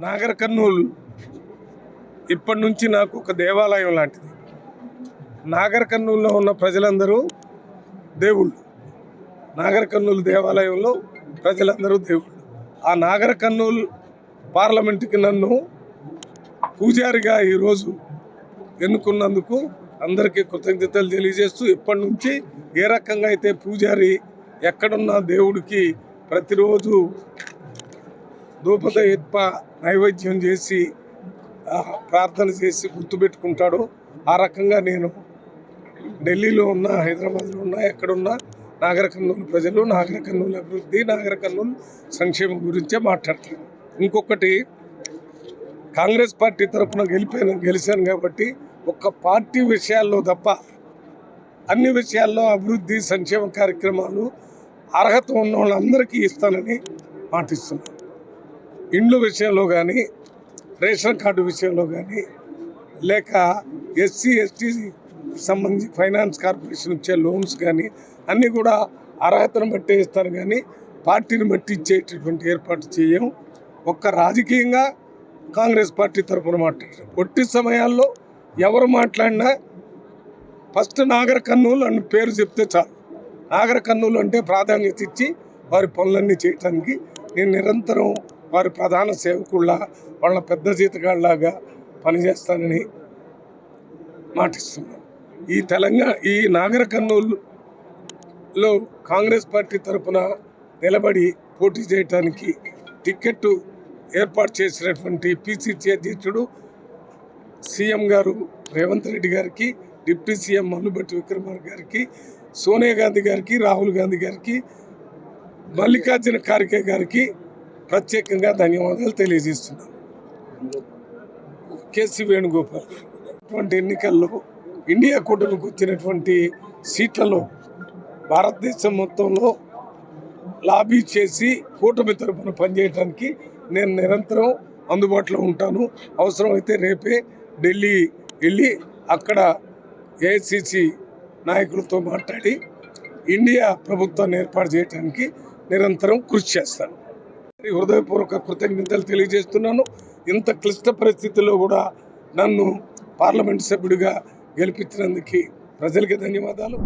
నాగర్ కర్నూల్ ఇప్పటి నుంచి నాకు ఒక దేవాలయం లాంటిది. నాగర్ కర్నూల్లో ఉన్న ప్రజలందరూ దేవుళ్ళు. నాగర్ కర్నూల్ దేవాలయంలో ప్రజలందరూ దేవుళ్ళు. ఆ నాగర్ కర్నూల్ పార్లమెంటుకి నన్ను పూజారిగా ఈరోజు ఎన్నుకున్నందుకు అందరికీ కృతజ్ఞతలు తెలియజేస్తూ, ఇప్పటి నుంచి ఏ రకంగా అయితే పూజారి ఎక్కడున్న దేవుడికి ప్రతిరోజు ధూపద ఎత్ప నైవేద్యం చేసి ప్రార్థన చేసి గుర్తుపెట్టుకుంటాడో, ఆ రకంగా నేను ఢిల్లీలో ఉన్న, హైదరాబాద్లో ఉన్న, ఎక్కడున్నా నాగర్ కర్నూలు ప్రజలు, నాగర్ కర్నూలు అభివృద్ధి, నాగర్ కర్నూలు సంక్షేమం గురించే మాట్లాడతాను. ఇంకొకటి, కాంగ్రెస్ పార్టీ తరఫున గెలిచాను కాబట్టి ఒక్క పార్టీ విషయాల్లో తప్ప అన్ని విషయాల్లో అభివృద్ధి సంక్షేమ కార్యక్రమాలు అర్హత ఉన్న వాళ్ళందరికీ ఇస్తానని మాటిస్తున్నాను. ఇండ్ల విషయంలో కానీ, రేషన్ కార్డు విషయంలో కానీ, లేక ఎస్సీ ఎస్టీ సంబంధించి ఫైనాన్స్ కార్పొరేషన్ ఇచ్చే లోన్స్ కానీ అన్నీ కూడా అర్హతను బట్టి ఇస్తారు, కానీ పార్టీని బట్టి ఇచ్చేటటువంటి ఏర్పాటు చేయం. ఒక్క రాజకీయంగా కాంగ్రెస్ పార్టీ తరఫున మాట్లాడారు. పొట్టి సమయాల్లో ఎవరు మాట్లాడినా ఫస్ట్ నాగర్ కర్నూలు అని పేరు చెప్తే చాలు. నాగర్ కర్నూలు అంటే ప్రాధాన్యత ఇచ్చి వారి పనులన్నీ చేయటానికి నేను నిరంతరం వారి ప్రధాన సేవకుళ్ళ, వాళ్ళ పెద్ద జీతగాళ్ళలాగా పనిచేస్తానని మాటిస్తున్నాను. ఈ నాగర్ కర్నూలులో కాంగ్రెస్ పార్టీ తరఫున నిలబడి పోటీ చేయడానికి టికెట్ ఏర్పాటు చేసినటువంటి పిసిసి అధ్యక్షుడు సీఎం గారు రేవంత్ రెడ్డి గారికి, డిప్యూటీ సీఎం మల్లుబట్టి విక్రమార్క గారికి, సోనియా గాంధీ గారికి, రాహుల్ గాంధీ గారికి, మల్లికార్జున ఖార్గే గారికి ప్రత్యేకంగా ధన్యవాదాలు తెలియజేస్తున్నాను. కేసీ వేణుగోపాల్ అటువంటి ఎన్నికల్లో ఇండియా కూటమికి వచ్చినటువంటి సీట్లలో భారతదేశం మొత్తంలో లాబీ చేసి కూటమి తరఫున పనిచేయడానికి నేను నిరంతరం అందుబాటులో ఉంటాను. అవసరమైతే రేపే ఢిల్లీ వెళ్ళి అక్కడ ఏఐసిసి నాయకులతో మాట్లాడి ఇండియా ప్రభుత్వాన్ని ఏర్పాటు చేయడానికి నిరంతరం కృషి చేస్తాను. హృదయపూర్వక కృతజ్ఞతలు తెలియజేస్తున్నాను. ఇంత క్లిష్ట పరిస్థితుల్లో కూడా నన్ను పార్లమెంట్ సభ్యుడిగా గెలిపించినందుకు ప్రజలకి ధన్యవాదాలు.